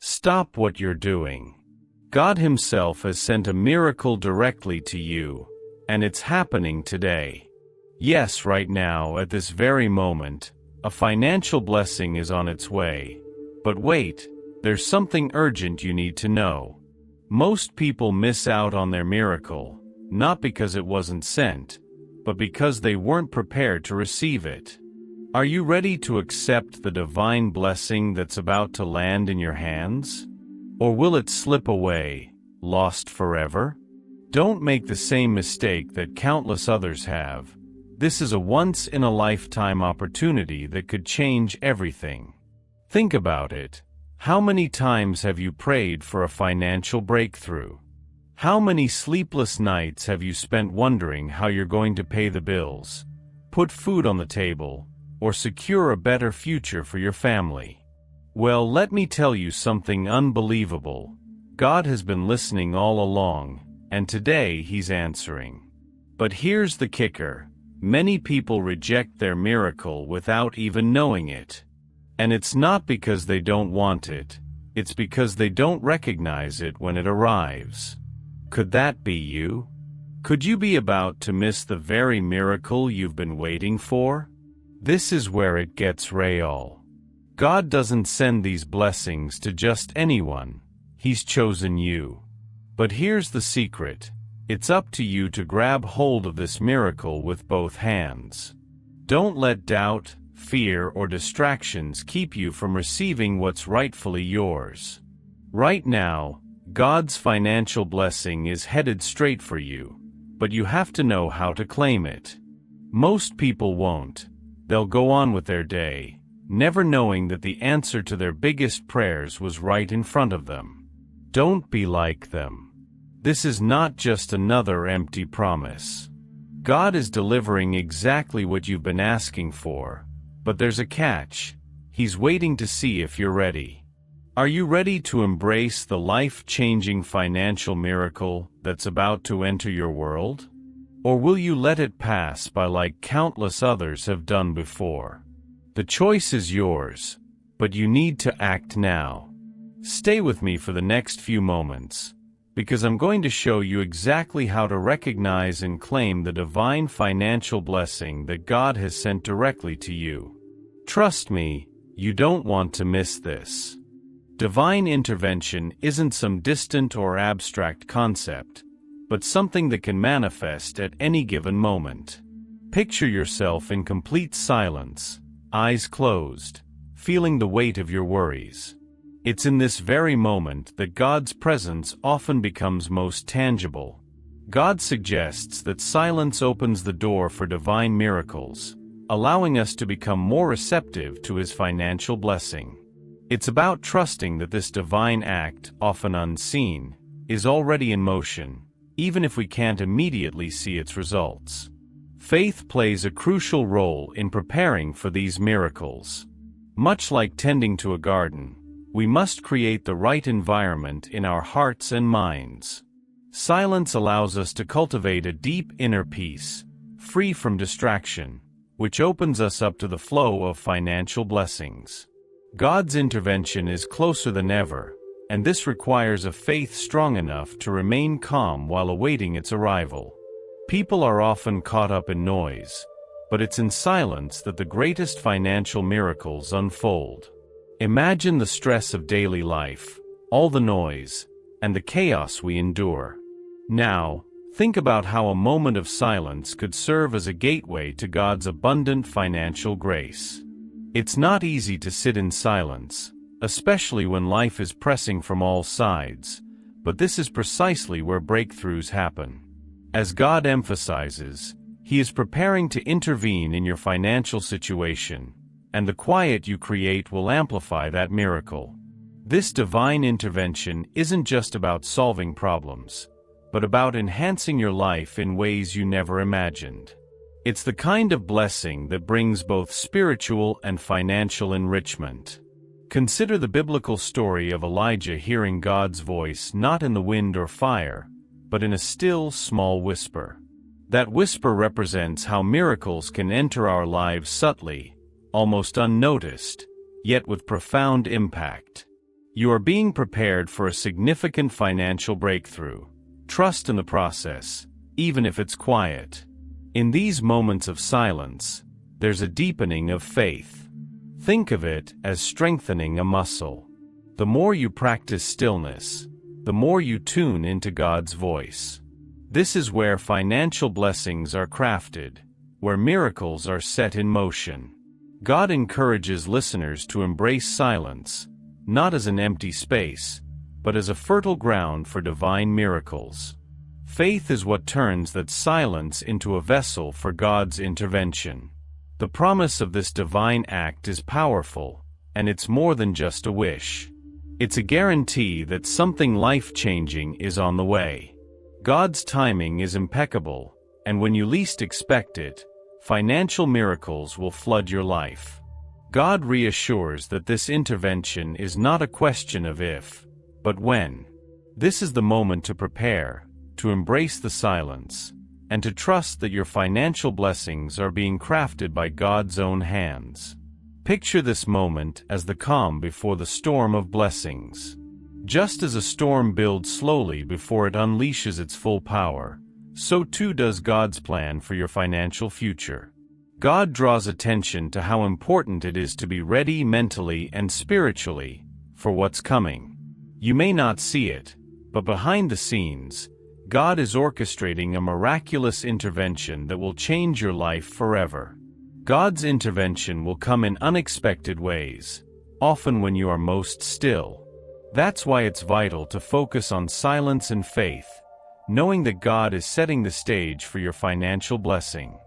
Stop what you're doing. God Himself has sent a miracle directly to you, and it's happening today. Yes, right now, at this very moment, a financial blessing is on its way. But wait, there's something urgent you need to know. Most people miss out on their miracle, not because it wasn't sent, but because they weren't prepared to receive it. Are you ready to accept the divine blessing that's about to land in your hands? Or will it slip away, lost forever? Don't make the same mistake that countless others have. This is a once-in-a-lifetime opportunity that could change everything. Think about it. How many times have you prayed for a financial breakthrough? How many sleepless nights have you spent wondering how you're going to pay the bills, put food on the table, or secure a better future for your family? Well, let me tell you something unbelievable. God has been listening all along, and today He's answering. But here's the kicker. Many people reject their miracle without even knowing it. And it's not because they don't want it, it's because they don't recognize it when it arrives. Could that be you? Could you be about to miss the very miracle you've been waiting for? This is where it gets real. God doesn't send these blessings to just anyone. He's chosen you. But here's the secret. It's up to you to grab hold of this miracle with both hands. Don't let doubt, fear, or distractions keep you from receiving what's rightfully yours. Right now, God's financial blessing is headed straight for you, but you have to know how to claim it. Most people won't. They'll go on with their day, never knowing that the answer to their biggest prayers was right in front of them. Don't be like them. This is not just another empty promise. God is delivering exactly what you've been asking for, but there's a catch. He's waiting to see if you're ready. Are you ready to embrace the life-changing financial miracle that's about to enter your world? Or will you let it pass by like countless others have done before? The choice is yours, but you need to act now. Stay with me for the next few moments, because I'm going to show you exactly how to recognize and claim the divine financial blessing that God has sent directly to you. Trust me, you don't want to miss this. Divine intervention isn't some distant or abstract concept, but something that can manifest at any given moment. Picture yourself in complete silence, eyes closed, feeling the weight of your worries. It's in this very moment that God's presence often becomes most tangible. God suggests that silence opens the door for divine miracles, allowing us to become more receptive to His financial blessing. It's about trusting that this divine act, often unseen, is already in motion, even if we can't immediately see its results. Faith plays a crucial role in preparing for these miracles. Much like tending to a garden, we must create the right environment in our hearts and minds. Silence allows us to cultivate a deep inner peace, free from distraction, which opens us up to the flow of financial blessings. God's intervention is closer than ever, and this requires a faith strong enough to remain calm while awaiting its arrival. People are often caught up in noise, but it's in silence that the greatest financial miracles unfold. Imagine the stress of daily life, all the noise, and the chaos we endure. Now, think about how a moment of silence could serve as a gateway to God's abundant financial grace. It's not easy to sit in silence, especially when life is pressing from all sides, but this is precisely where breakthroughs happen. As God emphasizes, He is preparing to intervene in your financial situation, and the quiet you create will amplify that miracle. This divine intervention isn't just about solving problems, but about enhancing your life in ways you never imagined. It's the kind of blessing that brings both spiritual and financial enrichment. Consider the biblical story of Elijah hearing God's voice not in the wind or fire, but in a still, small whisper. That whisper represents how miracles can enter our lives subtly, almost unnoticed, yet with profound impact. You are being prepared for a significant financial breakthrough. Trust in the process, even if it's quiet. In these moments of silence, there's a deepening of faith. Think of it as strengthening a muscle. The more you practice stillness, the more you tune into God's voice. This is where financial blessings are crafted, where miracles are set in motion. God encourages listeners to embrace silence, not as an empty space, but as a fertile ground for divine miracles. Faith is what turns that silence into a vessel for God's intervention. The promise of this divine act is powerful, and it's more than just a wish. It's a guarantee that something life-changing is on the way. God's timing is impeccable, and when you least expect it, financial miracles will flood your life. God reassures that this intervention is not a question of if, but when. This is the moment to prepare, to embrace the silence, and to trust that your financial blessings are being crafted by God's own hands. Picture this moment as the calm before the storm of blessings. Just as a storm builds slowly before it unleashes its full power, so too does God's plan for your financial future. God draws attention to how important it is to be ready mentally and spiritually for what's coming. You may not see it, but behind the scenes, God is orchestrating a miraculous intervention that will change your life forever. God's intervention will come in unexpected ways, often when you are most still. That's why it's vital to focus on silence and faith, knowing that God is setting the stage for your financial blessing.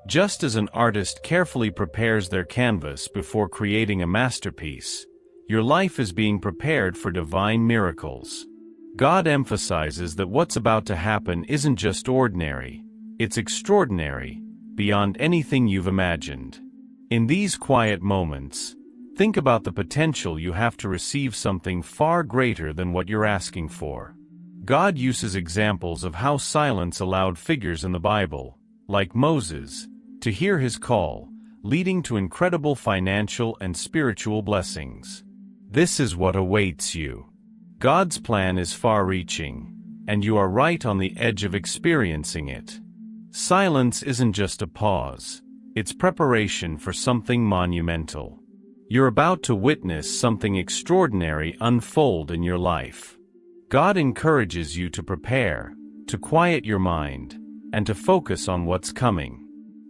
Just as an artist carefully prepares their canvas before creating a masterpiece, your life is being prepared for divine miracles. God emphasizes that what's about to happen isn't just ordinary, it's extraordinary, beyond anything you've imagined. In these quiet moments, think about the potential you have to receive something far greater than what you're asking for. God uses examples of how silence allowed figures in the Bible, like Moses, to hear his call, leading to incredible financial and spiritual blessings. This is what awaits you. God's plan is far-reaching, and you are right on the edge of experiencing it. Silence isn't just a pause, it's preparation for something monumental. You're about to witness something extraordinary unfold in your life. God encourages you to prepare, to quiet your mind, and to focus on what's coming.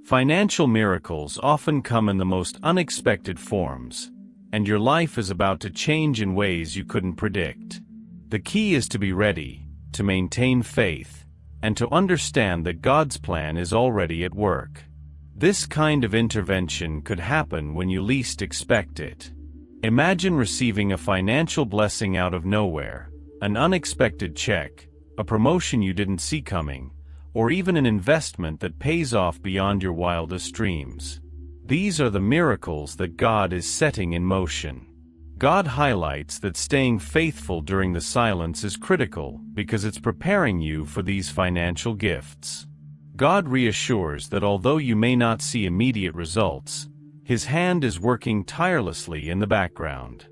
Financial miracles often come in the most unexpected forms, and your life is about to change in ways you couldn't predict. The key is to be ready, to maintain faith, and to understand that God's plan is already at work. This kind of intervention could happen when you least expect it. Imagine receiving a financial blessing out of nowhere, an unexpected check, a promotion you didn't see coming, or even an investment that pays off beyond your wildest dreams. These are the miracles that God is setting in motion. God highlights that staying faithful during the silence is critical because it's preparing you for these financial gifts. God reassures that although you may not see immediate results, His hand is working tirelessly in the background.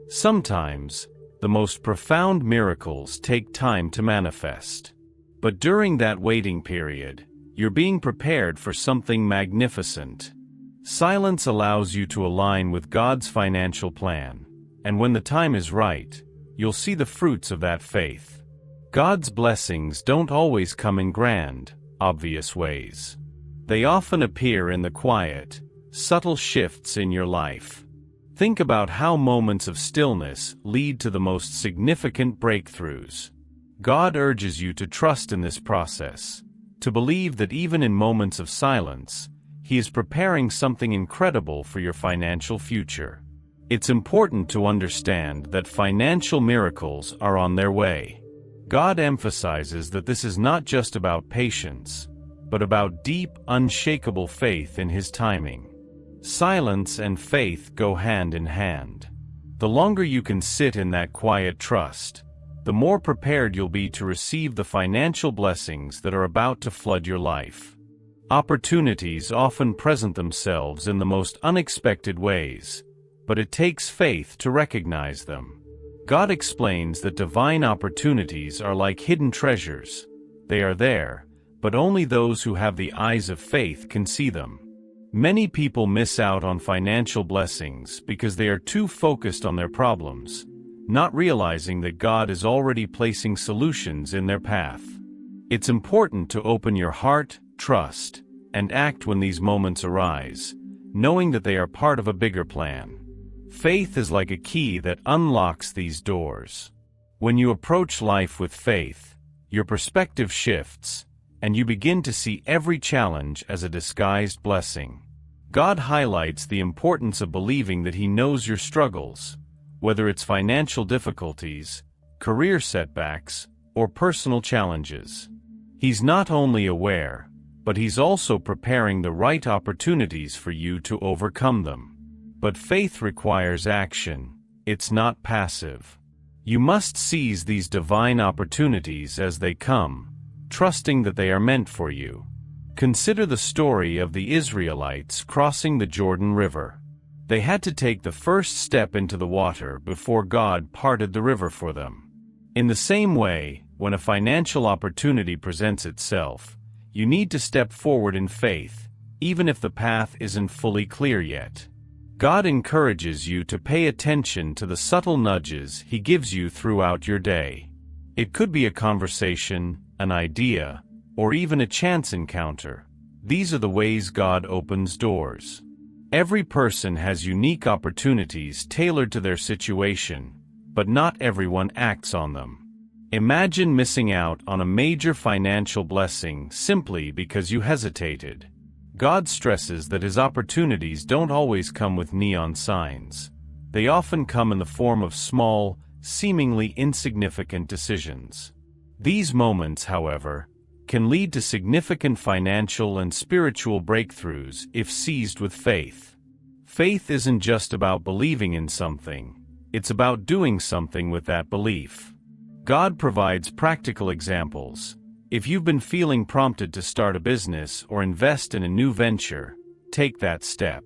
Sometimes, the most profound miracles take time to manifest. But during that waiting period, you're being prepared for something magnificent. Silence allows you to align with God's financial plan, and when the time is right, you'll see the fruits of that faith. God's blessings don't always come in grand, obvious ways. They often appear in the quiet, subtle shifts in your life. Think about how moments of stillness lead to the most significant breakthroughs. God urges you to trust in this process, to believe that even in moments of silence, He is preparing something incredible for your financial future. It's important to understand that financial miracles are on their way. God emphasizes that this is not just about patience, but about deep, unshakable faith in His timing. Silence and faith go hand in hand. The longer you can sit in that quiet trust, the more prepared you'll be to receive the financial blessings that are about to flood your life. Opportunities often present themselves in the most unexpected ways, but it takes faith to recognize them. God explains that divine opportunities are like hidden treasures. They are there, but only those who have the eyes of faith can see them. Many people miss out on financial blessings because they are too focused on their problems, not realizing that God is already placing solutions in their path. It's important to open your heart, trust, and act when these moments arise, knowing that they are part of a bigger plan. Faith is like a key that unlocks these doors. When you approach life with faith, your perspective shifts, and you begin to see every challenge as a disguised blessing. God highlights the importance of believing that He knows your struggles, whether it's financial difficulties, career setbacks, or personal challenges. He's not only aware, but He's also preparing the right opportunities for you to overcome them. But faith requires action. It's not passive. You must seize these divine opportunities as they come, trusting that they are meant for you. Consider the story of the Israelites crossing the Jordan River. They had to take the first step into the water before God parted the river for them. In the same way, when a financial opportunity presents itself, you need to step forward in faith, even if the path isn't fully clear yet. God encourages you to pay attention to the subtle nudges He gives you throughout your day. It could be a conversation, an idea, or even a chance encounter. These are the ways God opens doors. Every person has unique opportunities tailored to their situation, but not everyone acts on them. Imagine missing out on a major financial blessing simply because you hesitated. God stresses that His opportunities don't always come with neon signs. They often come in the form of small, seemingly insignificant decisions. These moments, however, can lead to significant financial and spiritual breakthroughs if seized with faith. Faith isn't just about believing in something, it's about doing something with that belief. God provides practical examples. If you've been feeling prompted to start a business or invest in a new venture, take that step.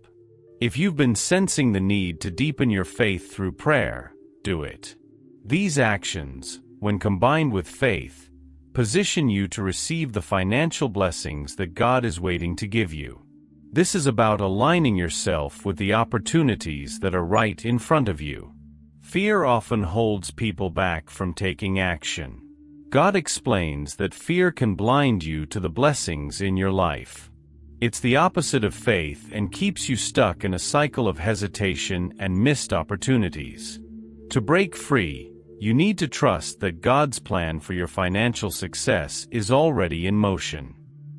If you've been sensing the need to deepen your faith through prayer, do it. These actions, when combined with faith, position you to receive the financial blessings that God is waiting to give you. This is about aligning yourself with the opportunities that are right in front of you. Fear often holds people back from taking action. God explains that fear can blind you to the blessings in your life. It's the opposite of faith and keeps you stuck in a cycle of hesitation and missed opportunities. To break free, you need to trust that God's plan for your financial success is already in motion.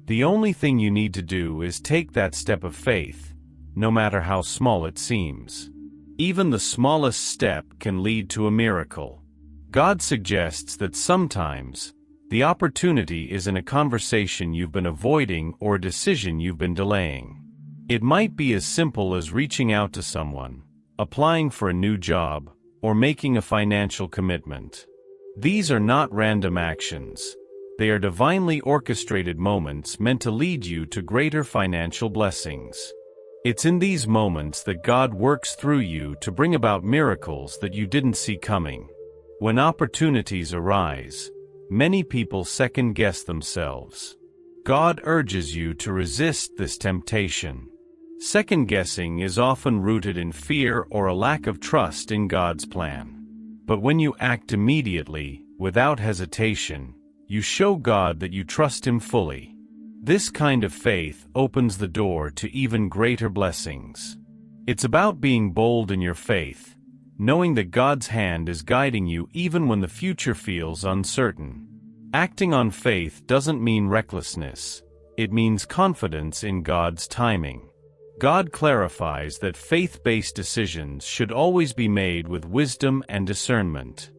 The only thing you need to do is take that step of faith, no matter how small it seems. Even the smallest step can lead to a miracle. God suggests that sometimes, the opportunity is in a conversation you've been avoiding or a decision you've been delaying. It might be as simple as reaching out to someone, applying for a new job, or making a financial commitment. These are not random actions. They are divinely orchestrated moments meant to lead you to greater financial blessings. It's in these moments that God works through you to bring about miracles that you didn't see coming. When opportunities arise, many people second-guess themselves. God urges you to resist this temptation. Second-guessing is often rooted in fear or a lack of trust in God's plan. But when you act immediately, without hesitation, you show God that you trust Him fully. This kind of faith opens the door to even greater blessings. It's about being bold in your faith, knowing that God's hand is guiding you even when the future feels uncertain. Acting on faith doesn't mean recklessness. It means confidence in God's timing. God clarifies that faith-based decisions should always be made with wisdom and discernment.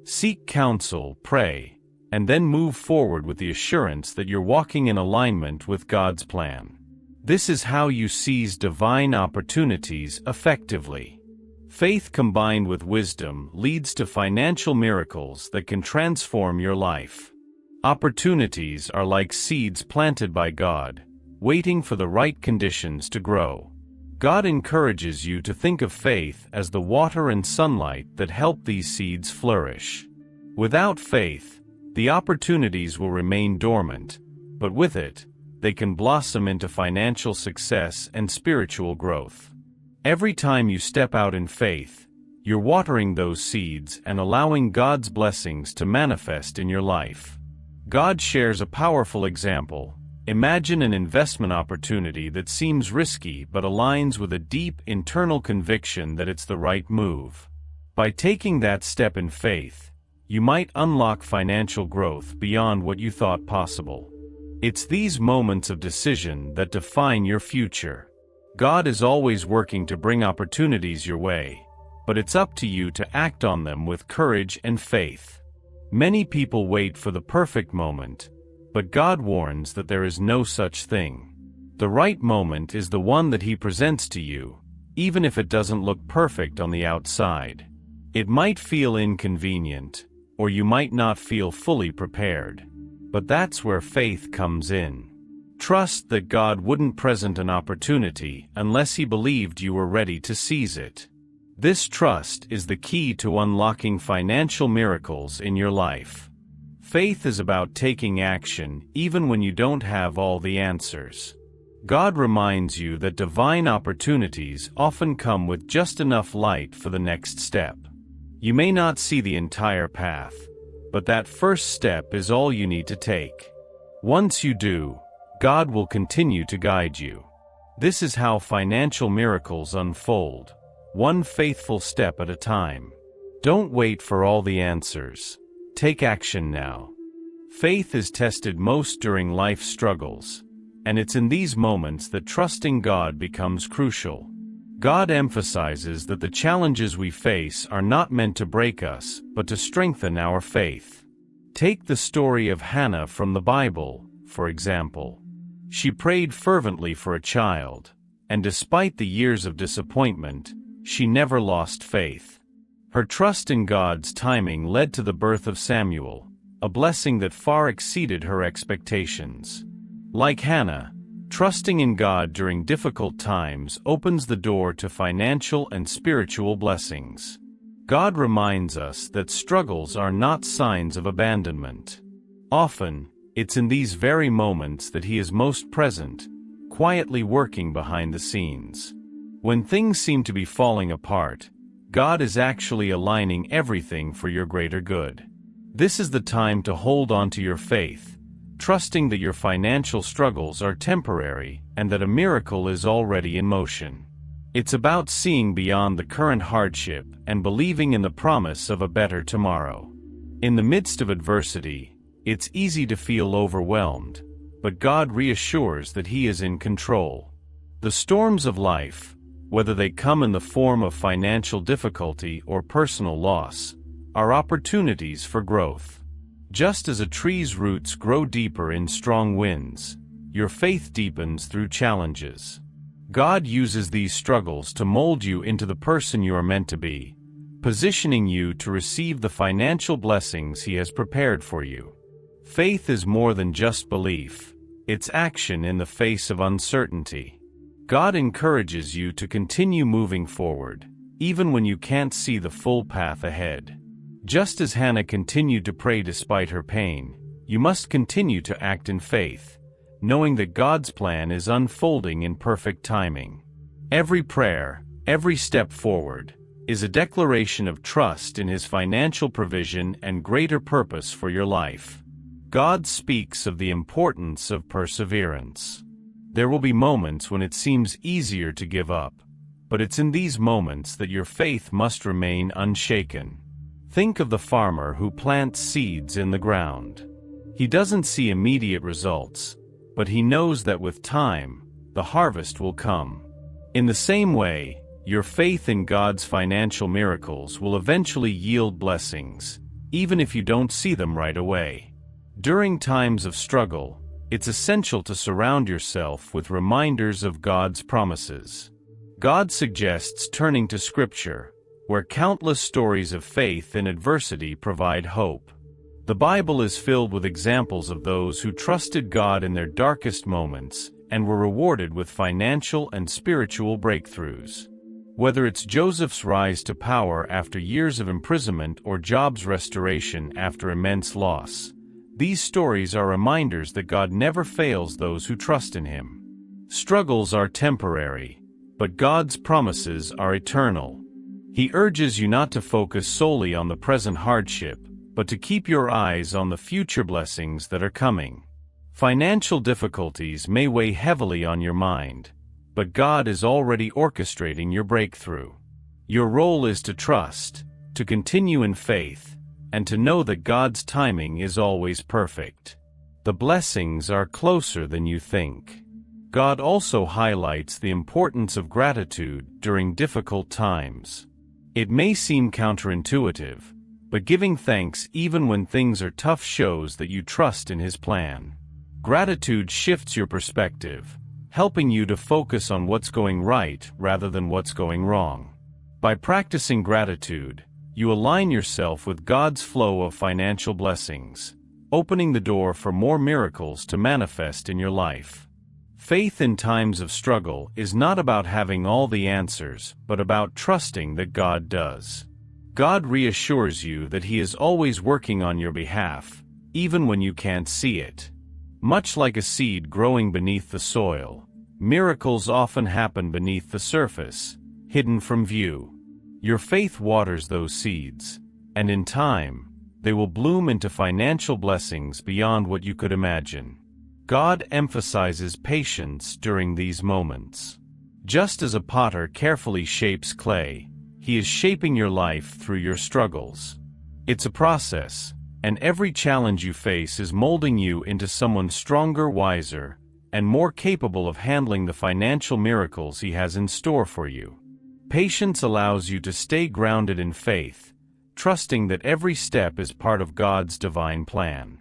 Seek counsel, pray, and then move forward with the assurance that you're walking in alignment with God's plan. This is how you seize divine opportunities effectively. Faith combined with wisdom leads to financial miracles that can transform your life. Opportunities are like seeds planted by God, waiting for the right conditions to grow. God encourages you to think of faith as the water and sunlight that help these seeds flourish. Without faith, the opportunities will remain dormant, but with it, they can blossom into financial success and spiritual growth. Every time you step out in faith, you're watering those seeds and allowing God's blessings to manifest in your life. God shares a powerful example. Imagine an investment opportunity that seems risky but aligns with a deep internal conviction that it's the right move. By taking that step in faith, you might unlock financial growth beyond what you thought possible. It's these moments of decision that define your future. God is always working to bring opportunities your way, but it's up to you to act on them with courage and faith. Many people wait for the perfect moment, but God warns that there is no such thing. The right moment is the one that He presents to you, even if it doesn't look perfect on the outside. It might feel inconvenient, or you might not feel fully prepared. But that's where faith comes in. Trust that God wouldn't present an opportunity unless He believed you were ready to seize it. This trust is the key to unlocking financial miracles in your life. Faith is about taking action even when you don't have all the answers. God reminds you that divine opportunities often come with just enough light for the next step. You may not see the entire path, but that first step is all you need to take. Once you do, God will continue to guide you. This is how financial miracles unfold, one faithful step at a time. Don't wait for all the answers. Take action now. Faith is tested most during life's struggles, and it's in these moments that trusting God becomes crucial. God emphasizes that the challenges we face are not meant to break us, but to strengthen our faith. Take the story of Hannah from the Bible, for example. She prayed fervently for a child, and despite the years of disappointment, she never lost faith. Her trust in God's timing led to the birth of Samuel, a blessing that far exceeded her expectations. Like Hannah, trusting in God during difficult times opens the door to financial and spiritual blessings. God reminds us that struggles are not signs of abandonment. Often, it's in these very moments that He is most present, quietly working behind the scenes. When things seem to be falling apart, God is actually aligning everything for your greater good. This is the time to hold on to your faith, trusting that your financial struggles are temporary and that a miracle is already in motion. It's about seeing beyond the current hardship and believing in the promise of a better tomorrow. In the midst of adversity, it's easy to feel overwhelmed, but God reassures that He is in control. The storms of life, whether they come in the form of financial difficulty or personal loss, are opportunities for growth. Just as a tree's roots grow deeper in strong winds, your faith deepens through challenges. God uses these struggles to mold you into the person you are meant to be, positioning you to receive the financial blessings He has prepared for you. Faith is more than just belief, it's action in the face of uncertainty. God encourages you to continue moving forward, even when you can't see the full path ahead. Just as Hannah continued to pray despite her pain, you must continue to act in faith, knowing that God's plan is unfolding in perfect timing. Every prayer, every step forward, is a declaration of trust in His financial provision and greater purpose for your life. God speaks of the importance of perseverance. There will be moments when it seems easier to give up, but it's in these moments that your faith must remain unshaken. Think of the farmer who plants seeds in the ground. He doesn't see immediate results, but he knows that with time, the harvest will come. In the same way, your faith in God's financial miracles will eventually yield blessings, even if you don't see them right away. During times of struggle, it's essential to surround yourself with reminders of God's promises. God suggests turning to Scripture, where countless stories of faith in adversity provide hope. The Bible is filled with examples of those who trusted God in their darkest moments and were rewarded with financial and spiritual breakthroughs. Whether it's Joseph's rise to power after years of imprisonment or Job's restoration after immense loss, these stories are reminders that God never fails those who trust in Him. Struggles are temporary, but God's promises are eternal. He urges you not to focus solely on the present hardship, but to keep your eyes on the future blessings that are coming. Financial difficulties may weigh heavily on your mind, but God is already orchestrating your breakthrough. Your role is to trust, to continue in faith, and to know that God's timing is always perfect. The blessings are closer than you think. God also highlights the importance of gratitude during difficult times. It may seem counterintuitive, but giving thanks even when things are tough shows that you trust in His plan. Gratitude shifts your perspective, helping you to focus on what's going right rather than what's going wrong. By practicing gratitude, you align yourself with God's flow of financial blessings, opening the door for more miracles to manifest in your life. Faith in times of struggle is not about having all the answers, but about trusting that God does. God reassures you that He is always working on your behalf, even when you can't see it. Much like a seed growing beneath the soil, miracles often happen beneath the surface, hidden from view. Your faith waters those seeds, and in time, they will bloom into financial blessings beyond what you could imagine. God emphasizes patience during these moments. Just as a potter carefully shapes clay, He is shaping your life through your struggles. It's a process, and every challenge you face is molding you into someone stronger, wiser, and more capable of handling the financial miracles He has in store for you. Patience allows you to stay grounded in faith, trusting that every step is part of God's divine plan.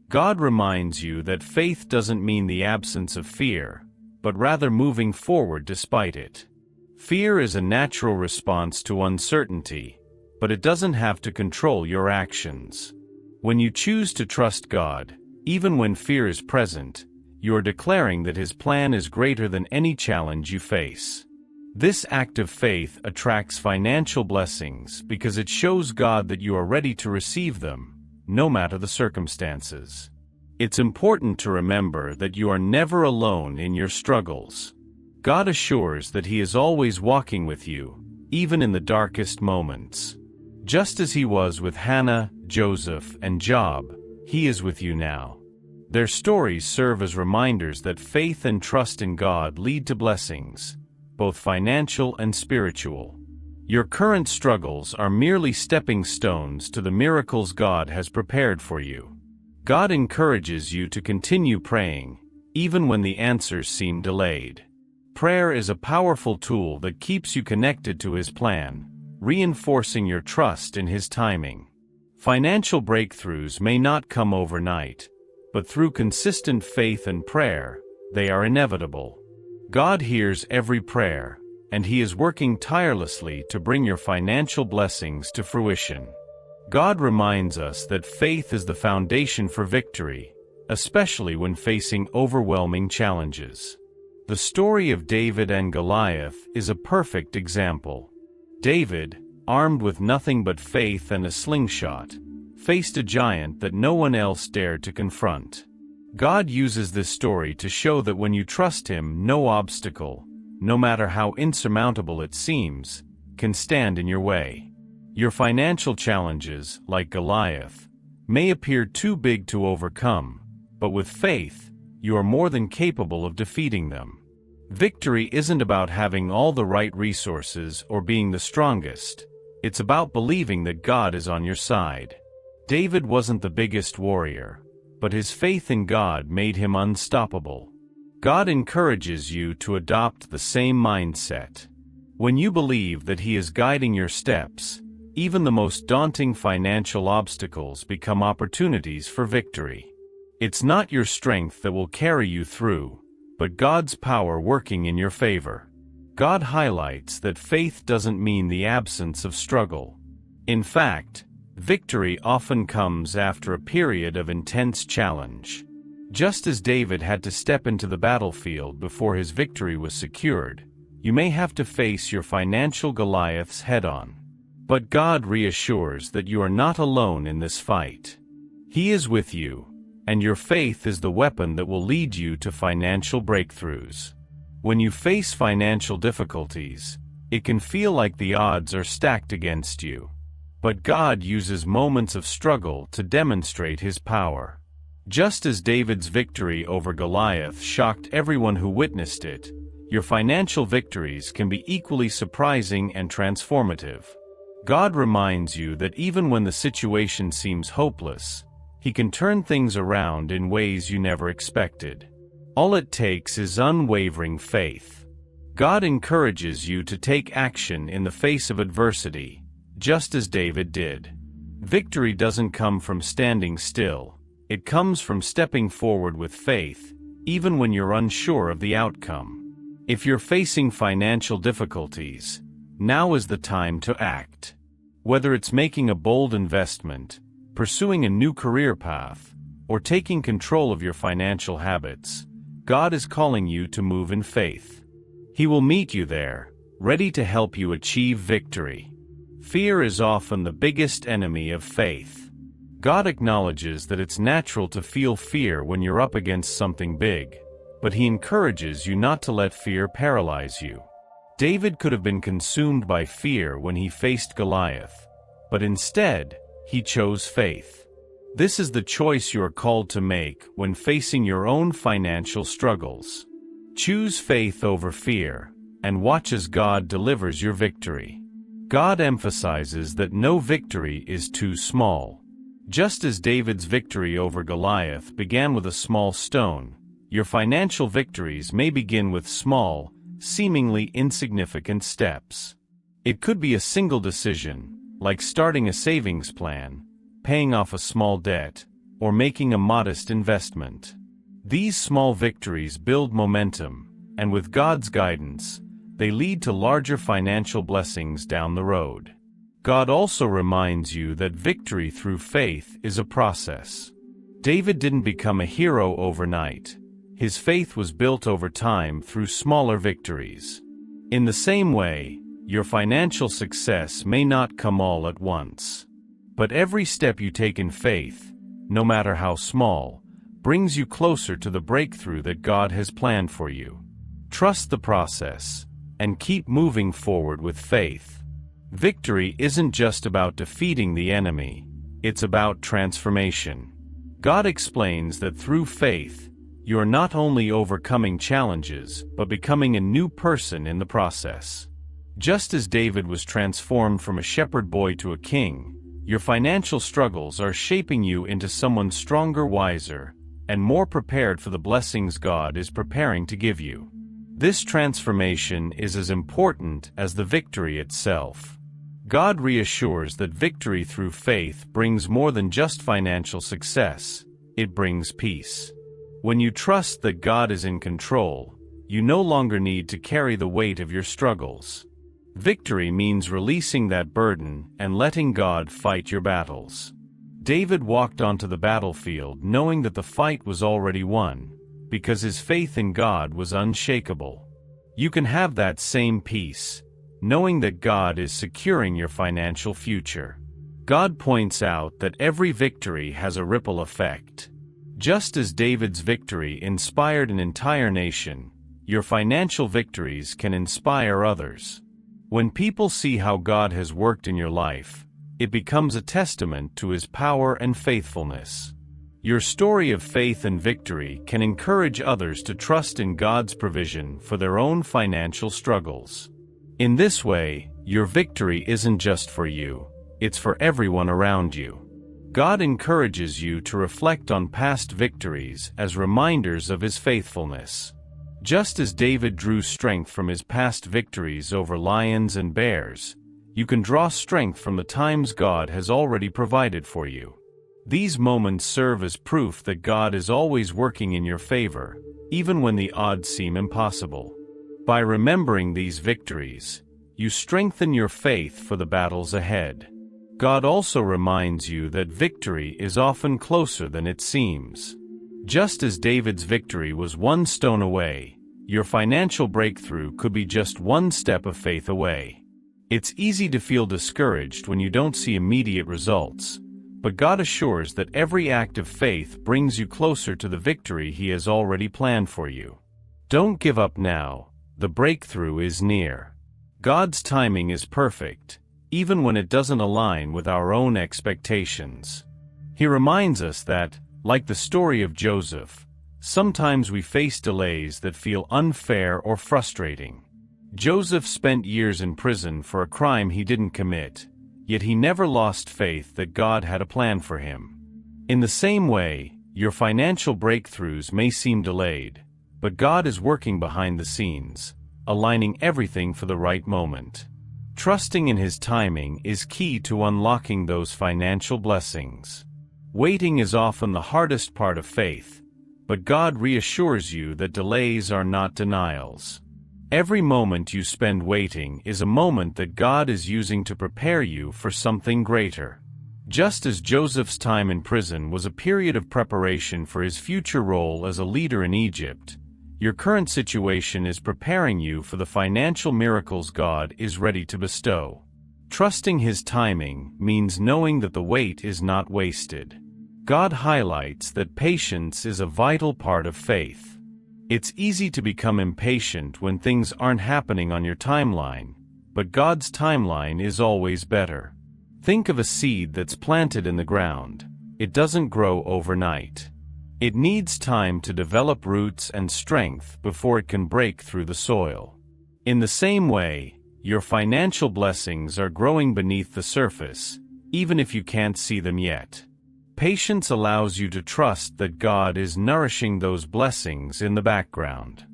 God reminds you that faith doesn't mean the absence of fear, but rather moving forward despite it. Fear is a natural response to uncertainty, but it doesn't have to control your actions. When you choose to trust God, even when fear is present, you are declaring that His plan is greater than any challenge you face. This act of faith attracts financial blessings because it shows God that you are ready to receive them, no matter the circumstances. It's important to remember that you are never alone in your struggles. God assures that He is always walking with you, even in the darkest moments. Just as He was with Hannah, Joseph, and Job, He is with you now. Their stories serve as reminders that faith and trust in God lead to blessings, both financial and spiritual. Your current struggles are merely stepping stones to the miracles God has prepared for you. God encourages you to continue praying, even when the answers seem delayed. Prayer is a powerful tool that keeps you connected to His plan, reinforcing your trust in His timing. Financial breakthroughs may not come overnight, but through consistent faith and prayer, they are inevitable. God hears every prayer, and He is working tirelessly to bring your financial blessings to fruition. God reminds us that faith is the foundation for victory, especially when facing overwhelming challenges. The story of David and Goliath is a perfect example. David, armed with nothing but faith and a slingshot, faced a giant that no one else dared to confront. God uses this story to show that when you trust Him, no obstacle, no matter how insurmountable it seems, can stand in your way. Your financial challenges, like Goliath, may appear too big to overcome, but with faith, you are more than capable of defeating them. Victory isn't about having all the right resources or being the strongest. It's about believing that God is on your side. David wasn't the biggest warrior, but his faith in God made him unstoppable. God encourages you to adopt the same mindset. When you believe that He is guiding your steps, even the most daunting financial obstacles become opportunities for victory. It's not your strength that will carry you through, but God's power working in your favor. God highlights that faith doesn't mean the absence of struggle. In fact, victory often comes after a period of intense challenge. Just as David had to step into the battlefield before his victory was secured, you may have to face your financial Goliaths head-on. But God reassures that you are not alone in this fight. He is with you, and your faith is the weapon that will lead you to financial breakthroughs. When you face financial difficulties, it can feel like the odds are stacked against you. But God uses moments of struggle to demonstrate His power. Just as David's victory over Goliath shocked everyone who witnessed it, your financial victories can be equally surprising and transformative. God reminds you that even when the situation seems hopeless, He can turn things around in ways you never expected. All it takes is unwavering faith. God encourages you to take action in the face of adversity, just as David did. Victory doesn't come from standing still. It comes from stepping forward with faith, even when you're unsure of the outcome. If you're facing financial difficulties, now is the time to act. Whether it's making a bold investment, pursuing a new career path, or taking control of your financial habits, God is calling you to move in faith. He will meet you there, ready to help you achieve victory. Fear is often the biggest enemy of faith. God acknowledges that it's natural to feel fear when you're up against something big, but He encourages you not to let fear paralyze you. David could have been consumed by fear when he faced Goliath, but instead, he chose faith. This is the choice you are called to make when facing your own financial struggles. Choose faith over fear, and watch as God delivers your victory. God emphasizes that no victory is too small. Just as David's victory over Goliath began with a small stone, your financial victories may begin with small, seemingly insignificant steps. It could be a single decision, like starting a savings plan, paying off a small debt, or making a modest investment. These small victories build momentum, and with God's guidance, they lead to larger financial blessings down the road. God also reminds you that victory through faith is a process. David didn't become a hero overnight. His faith was built over time through smaller victories. In the same way, your financial success may not come all at once. But every step you take in faith, no matter how small, brings you closer to the breakthrough that God has planned for you. Trust the process, and keep moving forward with faith. Victory isn't just about defeating the enemy, it's about transformation. God explains that through faith, you are not only overcoming challenges, but becoming a new person in the process. Just as David was transformed from a shepherd boy to a king, your financial struggles are shaping you into someone stronger, wiser, and more prepared for the blessings God is preparing to give you. This transformation is as important as the victory itself. God reassures that victory through faith brings more than just financial success, it brings peace. When you trust that God is in control, you no longer need to carry the weight of your struggles. Victory means releasing that burden and letting God fight your battles. David walked onto the battlefield knowing that the fight was already won, because his faith in God was unshakable. You can have that same peace, knowing that God is securing your financial future. God points out that every victory has a ripple effect. Just as David's victory inspired an entire nation, your financial victories can inspire others. When people see how God has worked in your life, it becomes a testament to His power and faithfulness. Your story of faith and victory can encourage others to trust in God's provision for their own financial struggles. In this way, your victory isn't just for you, it's for everyone around you. God encourages you to reflect on past victories as reminders of His faithfulness. Just as David drew strength from his past victories over lions and bears, you can draw strength from the times God has already provided for you. These moments serve as proof that God is always working in your favor, even when the odds seem impossible. By remembering these victories, you strengthen your faith for the battles ahead. God also reminds you that victory is often closer than it seems. Just as David's victory was one stone away, your financial breakthrough could be just one step of faith away. It's easy to feel discouraged when you don't see immediate results, but God assures that every act of faith brings you closer to the victory He has already planned for you. Don't give up now, the breakthrough is near. God's timing is perfect, even when it doesn't align with our own expectations. He reminds us that, like the story of Joseph, sometimes we face delays that feel unfair or frustrating. Joseph spent years in prison for a crime he didn't commit, yet he never lost faith that God had a plan for him. In the same way, your financial breakthroughs may seem delayed, but God is working behind the scenes, aligning everything for the right moment. Trusting in His timing is key to unlocking those financial blessings. Waiting is often the hardest part of faith, but God reassures you that delays are not denials. Every moment you spend waiting is a moment that God is using to prepare you for something greater. Just as Joseph's time in prison was a period of preparation for his future role as a leader in Egypt, your current situation is preparing you for the financial miracles God is ready to bestow. Trusting His timing means knowing that the wait is not wasted. God highlights that patience is a vital part of faith. It's easy to become impatient when things aren't happening on your timeline, but God's timeline is always better. Think of a seed that's planted in the ground. It doesn't grow overnight. It needs time to develop roots and strength before it can break through the soil. In the same way, your financial blessings are growing beneath the surface, even if you can't see them yet. Patience allows you to trust that God is nourishing those blessings in the background.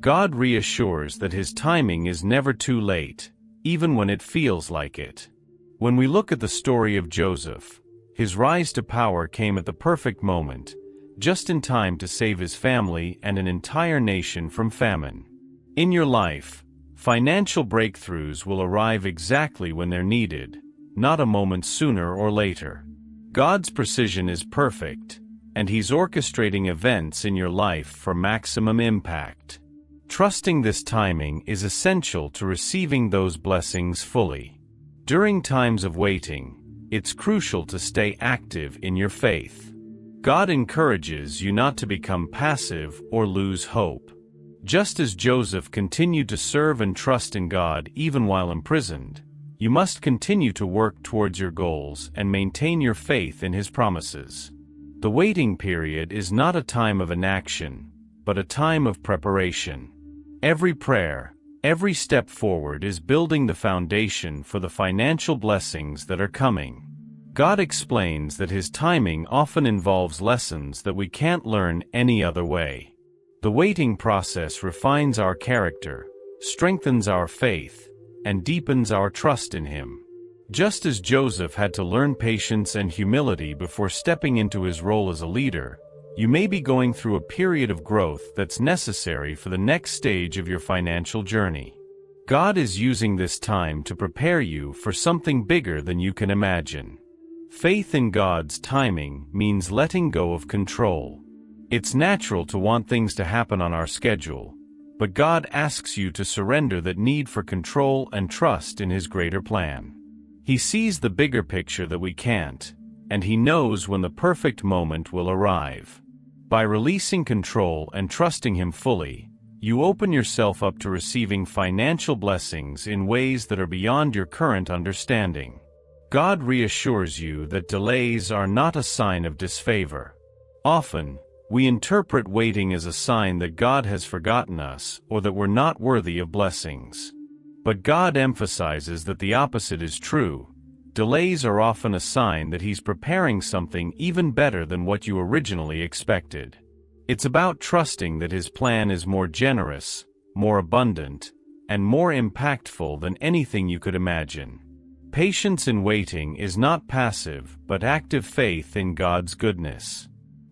God reassures that His timing is never too late, even when it feels like it. When we look at the story of Joseph, his rise to power came at the perfect moment, just in time to save his family and an entire nation from famine. In your life, financial breakthroughs will arrive exactly when they're needed, not a moment sooner or later. God's precision is perfect, and He's orchestrating events in your life for maximum impact. Trusting this timing is essential to receiving those blessings fully. During times of waiting, it's crucial to stay active in your faith. God encourages you not to become passive or lose hope. Just as Joseph continued to serve and trust in God even while imprisoned, you must continue to work towards your goals and maintain your faith in His promises. The waiting period is not a time of inaction, but a time of preparation. Every prayer, every step forward is building the foundation for the financial blessings that are coming. God explains that His timing often involves lessons that we can't learn any other way. The waiting process refines our character, strengthens our faith, and deepens our trust in Him. Just as Joseph had to learn patience and humility before stepping into his role as a leader, you may be going through a period of growth that's necessary for the next stage of your financial journey. God is using this time to prepare you for something bigger than you can imagine. Faith in God's timing means letting go of control. It's natural to want things to happen on our schedule, but God asks you to surrender that need for control and trust in His greater plan. He sees the bigger picture that we can't, and He knows when the perfect moment will arrive. By releasing control and trusting Him fully, you open yourself up to receiving financial blessings in ways that are beyond your current understanding. God reassures you that delays are not a sign of disfavor. Often, we interpret waiting as a sign that God has forgotten us or that we're not worthy of blessings. But God emphasizes that the opposite is true. Delays are often a sign that He's preparing something even better than what you originally expected. It's about trusting that His plan is more generous, more abundant, and more impactful than anything you could imagine. Patience in waiting is not passive but active faith in God's goodness.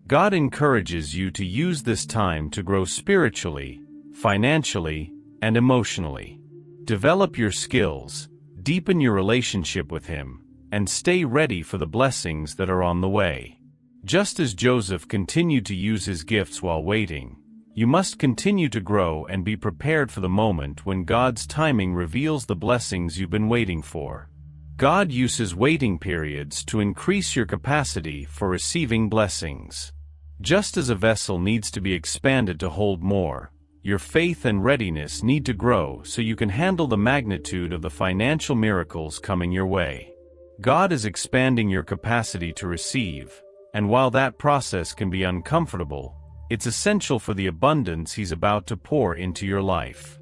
God encourages you to use this time to grow spiritually, financially, and emotionally. Develop your skills, deepen your relationship with Him, and stay ready for the blessings that are on the way. Just as Joseph continued to use his gifts while waiting, you must continue to grow and be prepared for the moment when God's timing reveals the blessings you've been waiting for. God uses waiting periods to increase your capacity for receiving blessings. Just as a vessel needs to be expanded to hold more, your faith and readiness need to grow so you can handle the magnitude of the financial miracles coming your way. God is expanding your capacity to receive, and while that process can be uncomfortable, it's essential for the abundance He's about to pour into your life.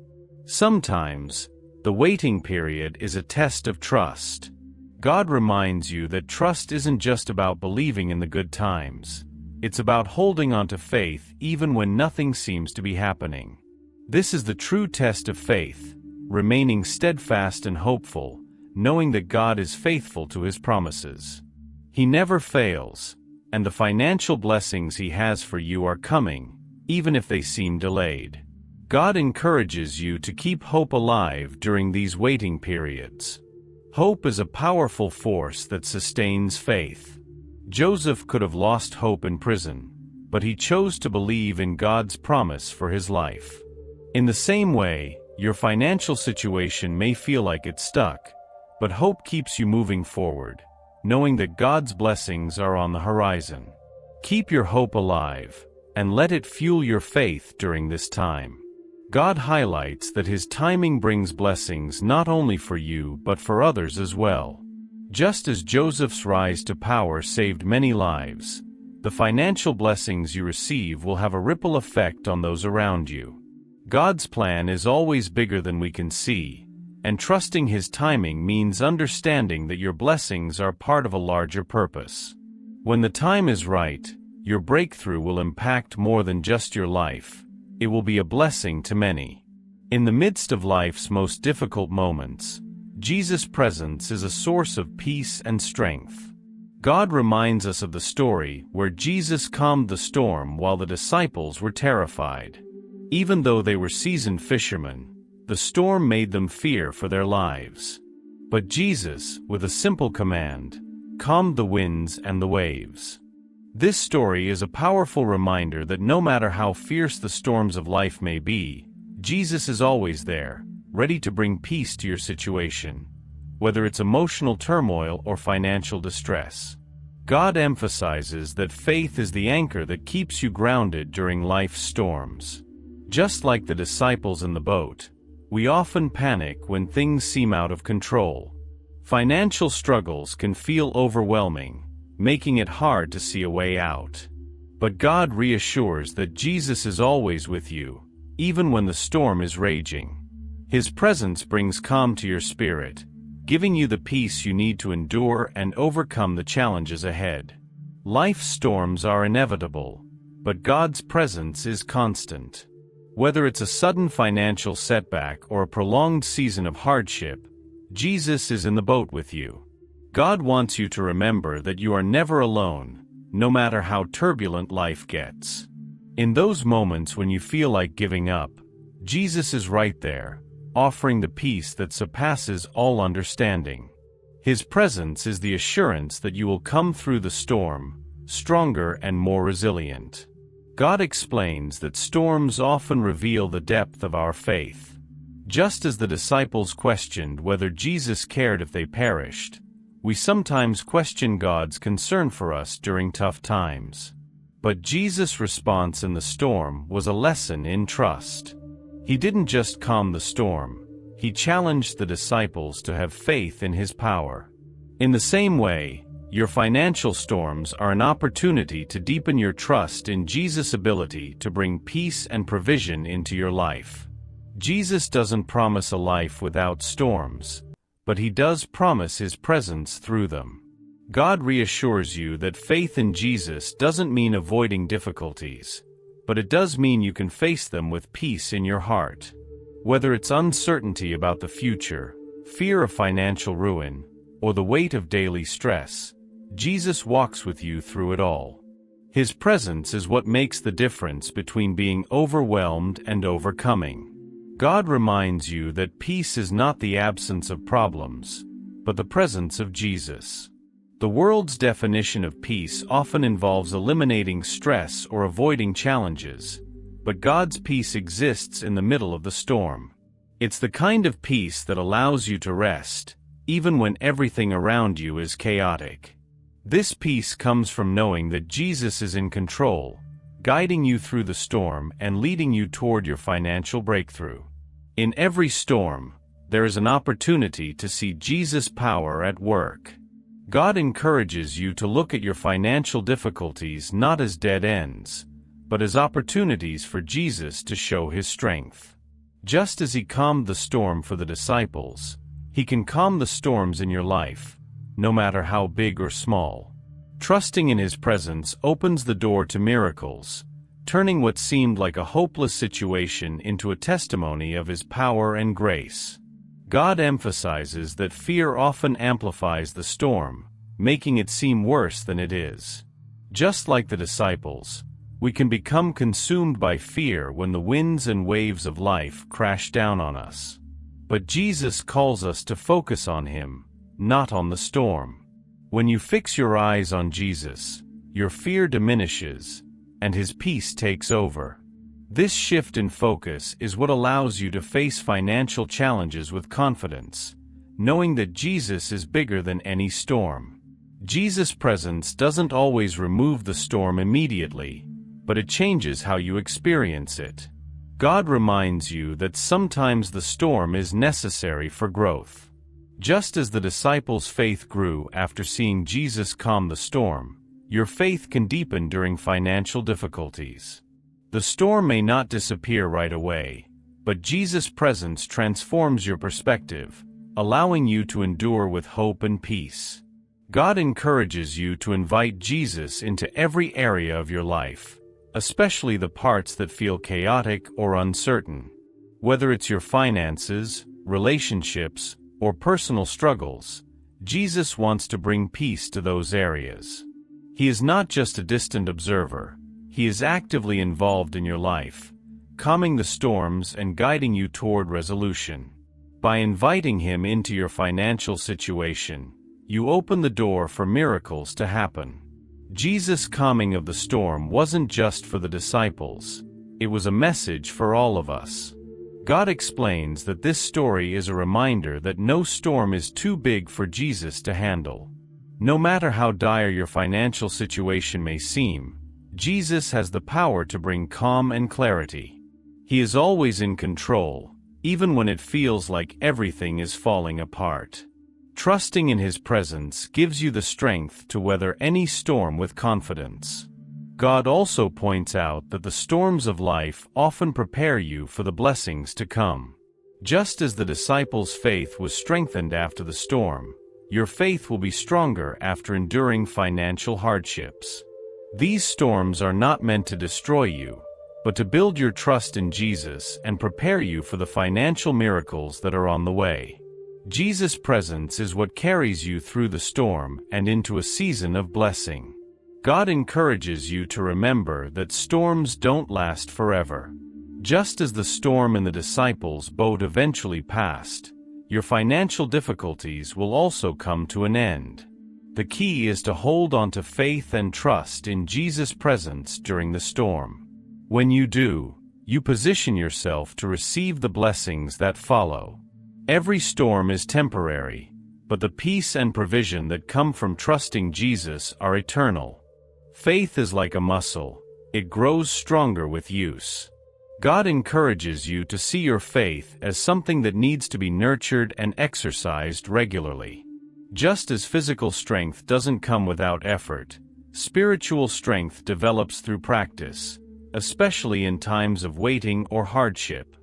Sometimes, the waiting period is a test of trust. God reminds you that trust isn't just about believing in the good times. It's about holding on to faith even when nothing seems to be happening. This is the true test of faith, remaining steadfast and hopeful, knowing that God is faithful to His promises. He never fails, and the financial blessings He has for you are coming, even if they seem delayed. God encourages you to keep hope alive during these waiting periods. Hope is a powerful force that sustains faith. Joseph could have lost hope in prison, but he chose to believe in God's promise for his life. In the same way, your financial situation may feel like it's stuck, but hope keeps you moving forward, knowing that God's blessings are on the horizon. Keep your hope alive, and let it fuel your faith during this time. God highlights that His timing brings blessings not only for you but for others as well. Just as Joseph's rise to power saved many lives, the financial blessings you receive will have a ripple effect on those around you. God's plan is always bigger than we can see, and trusting His timing means understanding that your blessings are part of a larger purpose. When the time is right, your breakthrough will impact more than just your life. It will be a blessing to many. In the midst of life's most difficult moments, Jesus' presence is a source of peace and strength. God reminds us of the story where Jesus calmed the storm while the disciples were terrified. Even though they were seasoned fishermen, the storm made them fear for their lives. But Jesus, with a simple command, calmed the winds and the waves. This story is a powerful reminder that no matter how fierce the storms of life may be, Jesus is always there, ready to bring peace to your situation, whether it's emotional turmoil or financial distress. God emphasizes that faith is the anchor that keeps you grounded during life's storms. Just like the disciples in the boat, we often panic when things seem out of control. Financial struggles can feel overwhelming, making it hard to see a way out. But God reassures that Jesus is always with you, even when the storm is raging. His presence brings calm to your spirit, giving you the peace you need to endure and overcome the challenges ahead. Life's storms are inevitable, but God's presence is constant. Whether it's a sudden financial setback or a prolonged season of hardship, Jesus is in the boat with you. God wants you to remember that you are never alone, no matter how turbulent life gets. In those moments when you feel like giving up, Jesus is right there, offering the peace that surpasses all understanding. His presence is the assurance that you will come through the storm, stronger and more resilient. God explains that storms often reveal the depth of our faith. Just as the disciples questioned whether Jesus cared if they perished, we sometimes question God's concern for us during tough times. But Jesus' response in the storm was a lesson in trust. He didn't just calm the storm, He challenged the disciples to have faith in His power. In the same way, your financial storms are an opportunity to deepen your trust in Jesus' ability to bring peace and provision into your life. Jesus doesn't promise a life without storms, but He does promise His presence through them. God reassures you that faith in Jesus doesn't mean avoiding difficulties, but it does mean you can face them with peace in your heart. Whether it's uncertainty about the future, fear of financial ruin, or the weight of daily stress, Jesus walks with you through it all. His presence is what makes the difference between being overwhelmed and overcoming. God reminds you that peace is not the absence of problems, but the presence of Jesus. The world's definition of peace often involves eliminating stress or avoiding challenges, but God's peace exists in the middle of the storm. It's the kind of peace that allows you to rest, even when everything around you is chaotic. This peace comes from knowing that Jesus is in control, guiding you through the storm and leading you toward your financial breakthrough. In every storm, there is an opportunity to see Jesus' power at work. God encourages you to look at your financial difficulties not as dead ends, but as opportunities for Jesus to show His strength. Just as He calmed the storm for the disciples, He can calm the storms in your life, no matter how big or small. Trusting in His presence opens the door to miracles, turning what seemed like a hopeless situation into a testimony of His power and grace. God emphasizes that fear often amplifies the storm, making it seem worse than it is. Just like the disciples, we can become consumed by fear when the winds and waves of life crash down on us. But Jesus calls us to focus on Him, not on the storm. When you fix your eyes on Jesus, your fear diminishes, and His peace takes over. This shift in focus is what allows you to face financial challenges with confidence, knowing that Jesus is bigger than any storm. Jesus' presence doesn't always remove the storm immediately, but it changes how you experience it. God reminds you that sometimes the storm is necessary for growth. Just as the disciples' faith grew after seeing Jesus calm the storm, your faith can deepen during financial difficulties. The storm may not disappear right away, but Jesus' presence transforms your perspective, allowing you to endure with hope and peace. God encourages you to invite Jesus into every area of your life, especially the parts that feel chaotic or uncertain. Whether it's your finances, relationships, or personal struggles, Jesus wants to bring peace to those areas. He is not just a distant observer. He is actively involved in your life, calming the storms and guiding you toward resolution. By inviting Him into your financial situation, you open the door for miracles to happen. Jesus' calming of the storm wasn't just for the disciples, it was a message for all of us. God explains that this story is a reminder that no storm is too big for Jesus to handle. No matter how dire your financial situation may seem, Jesus has the power to bring calm and clarity. He is always in control, even when it feels like everything is falling apart. Trusting in His presence gives you the strength to weather any storm with confidence. God also points out that the storms of life often prepare you for the blessings to come. Just as the disciples' faith was strengthened after the storm, your faith will be stronger after enduring financial hardships. These storms are not meant to destroy you, but to build your trust in Jesus and prepare you for the financial miracles that are on the way. Jesus' presence is what carries you through the storm and into a season of blessing. God encourages you to remember that storms don't last forever. Just as the storm in the disciples' boat eventually passed, your financial difficulties will also come to an end. The key is to hold on to faith and trust in Jesus' presence during the storm. When you do, you position yourself to receive the blessings that follow. Every storm is temporary, but the peace and provision that come from trusting Jesus are eternal. Faith is like a muscle, it grows stronger with use. God encourages you to see your faith as something that needs to be nurtured and exercised regularly. Just as physical strength doesn't come without effort, spiritual strength develops through practice, especially in times of waiting or hardship.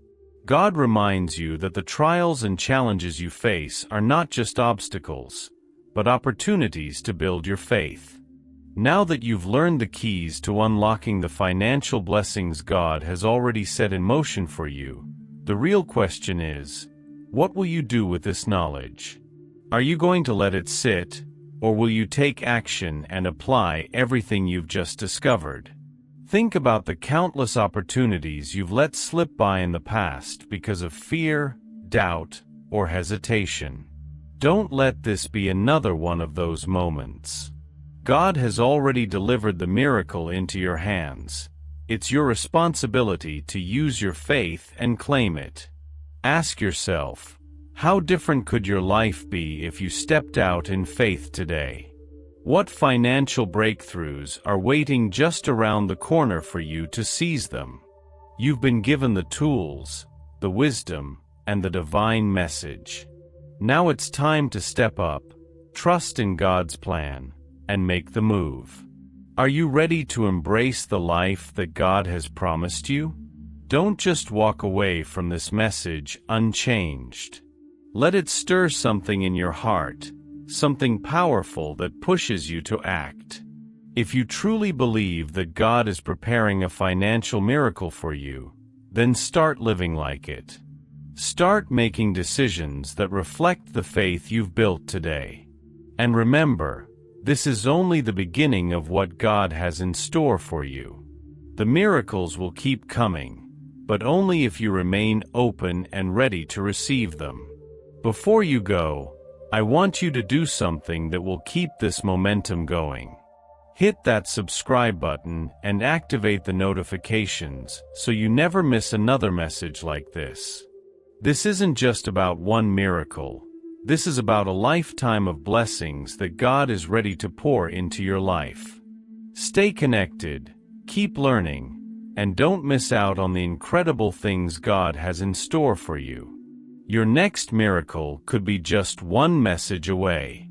God reminds you that the trials and challenges you face are not just obstacles, but opportunities to build your faith. Now that you've learned the keys to unlocking the financial blessings God has already set in motion for you, the real question is, what will you do with this knowledge? Are you going to let it sit, or will you take action and apply everything you've just discovered? Think about the countless opportunities you've let slip by in the past because of fear, doubt, or hesitation. Don't let this be another one of those moments. God has already delivered the miracle into your hands. It's your responsibility to use your faith and claim it. Ask yourself, how different could your life be if you stepped out in faith today? What financial breakthroughs are waiting just around the corner for you to seize them? You've been given the tools, the wisdom, and the divine message. Now it's time to step up, trust in God's plan, and make the move. Are you ready to embrace the life that God has promised you? Don't just walk away from this message unchanged. Let it stir something in your heart, something powerful that pushes you to act. If you truly believe that God is preparing a financial miracle for you, then start living like it. Start making decisions that reflect the faith you've built today. And remember, this is only the beginning of what God has in store for you. The miracles will keep coming, but only if you remain open and ready to receive them. Before you go, I want you to do something that will keep this momentum going. Hit that subscribe button and activate the notifications so you never miss another message like this. This isn't just about one miracle. This is about a lifetime of blessings that God is ready to pour into your life. Stay connected, keep learning, and don't miss out on the incredible things God has in store for you. Your next miracle could be just one message away.